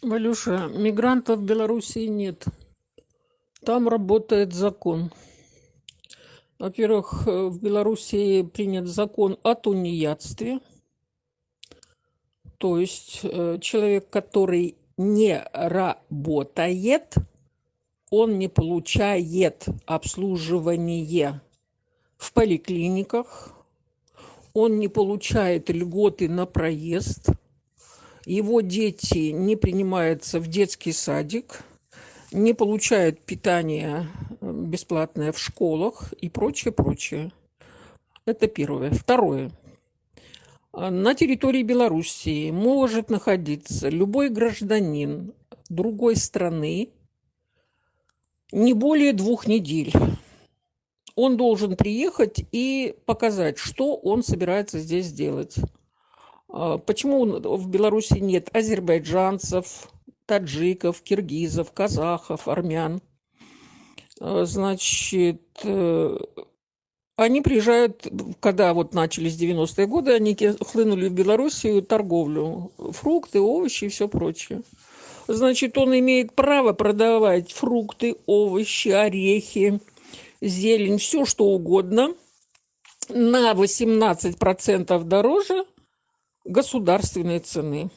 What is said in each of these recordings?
Валюша, мигрантов в Белоруссии нет. Там работает закон. Во-первых, в Белоруссии принят закон о тунеядстве. То есть человек, который не работает, он не получает обслуживание в поликлиниках, он не получает льготы на проезд, его дети не принимаются в детский садик, не получают питание бесплатное в школах и прочее, прочее. Это первое. Второе. На территории Белоруссии может находиться любой гражданин другой страны не более 2 недель. Он должен приехать и показать, что он собирается здесь делать. Почему в Беларуси нет азербайджанцев, таджиков, киргизов, казахов, армян? Значит, они приезжают, когда вот начались 90-е годы, они хлынули в Белоруссию торговлю. Фрукты, овощи и все прочее. Значит, он имеет право продавать фрукты, овощи, орехи, зелень, все что угодно на 18% дороже государственной цены.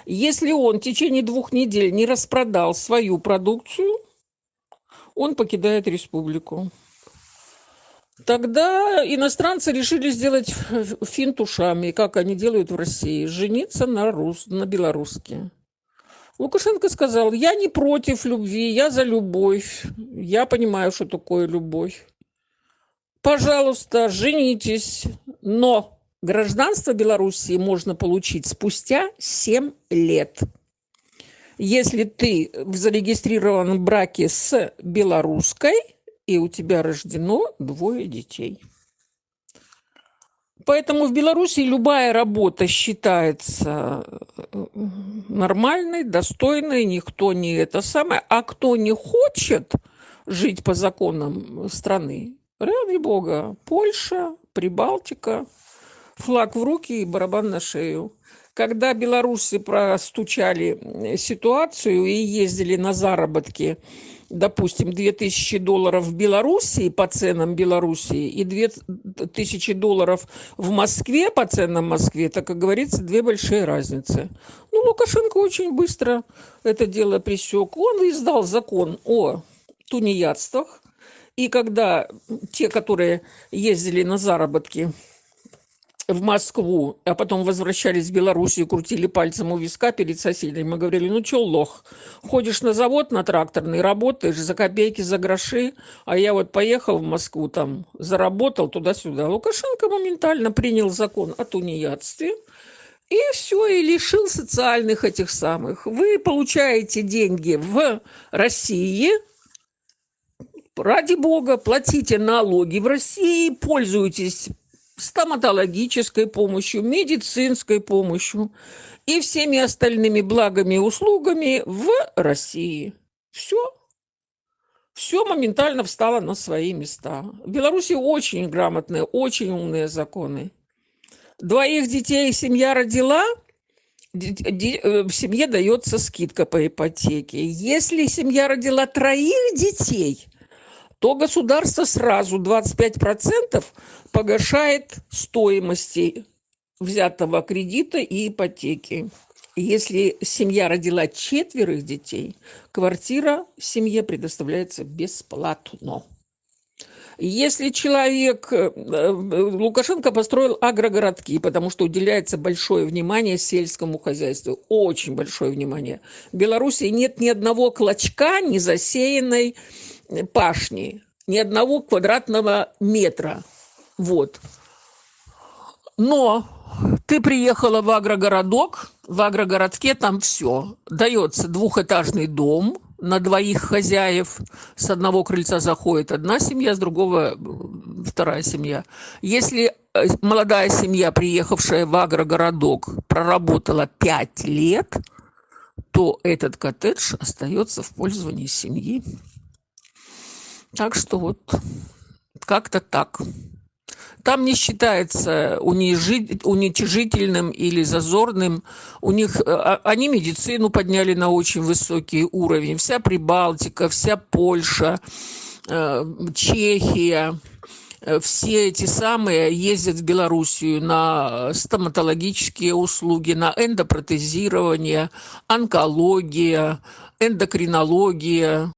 Если он в течение 2 недель не распродал свою продукцию, он покидает республику. Тогда иностранцы решили сделать финт ушами, как они делают в России, жениться на белоруске. Лукашенко сказал: я не против любви, я за любовь, я понимаю, что такое любовь. Пожалуйста, женитесь, но гражданство Белоруссии можно получить спустя 7 лет. Если ты в зарегистрированном браке с белорусской, и у тебя рождено 2 детей. Поэтому в Беларуси любая работа считается нормальной, достойной, никто не это самое. А кто не хочет жить по законам страны, ради бога, Польша, Прибалтика, флаг в руки и барабан на шею. Когда белорусы простучали ситуацию и ездили на заработки, допустим, $2000 в Белоруссии по ценам Белоруссии и $2000 в Москве по ценам Москвы, это, как говорится, 2 большие разницы. Ну, Лукашенко очень быстро это дело пресек. Он издал закон о тунеядствах. И когда те, которые ездили на заработки в Москву, а потом возвращались в Белоруссию, крутили пальцем у виска перед соседями. Мы говорили: ну чё, лох, ходишь на завод на тракторный, работаешь за копейки, за гроши, а я вот поехал в Москву, там, заработал туда-сюда. Лукашенко моментально принял закон о тунеядстве, и все, и лишил социальных этих самых. Вы получаете деньги в России, ради бога, платите налоги в России, пользуйтесь стоматологической помощью, медицинской помощью и всеми остальными благами и услугами в России. Все. Все моментально встало на свои места. В Беларуси очень грамотные, очень умные законы. 2 детей семья родила, в семье дается скидка по ипотеке. Если семья родила 3 детей, то государство сразу 25% погашает стоимости взятого кредита и ипотеки. Если семья родила 4 детей, квартира семье предоставляется бесплатно. Если человек... Лукашенко построил агрогородки, потому что уделяется большое внимание сельскому хозяйству. Очень большое внимание. В Беларуси нет ни одного клочка незасеянной пашни, ни одного квадратного метра. Вот. Но ты приехала в агрогородок, в агрогородке там все. Дается 2-этажный дом на 2 хозяев. С одного крыльца заходит одна семья, с другого вторая семья. Если молодая семья, приехавшая в агрогородок, проработала 5 лет, то этот коттедж остается в пользовании семьи. Так что вот как-то так. Там не считается уничижительным или зазорным. У них, они медицину подняли на очень высокий уровень. Вся Прибалтика, вся Польша, Чехия, все эти самые ездят в Белоруссию на стоматологические услуги, на эндопротезирование, онкология, эндокринология.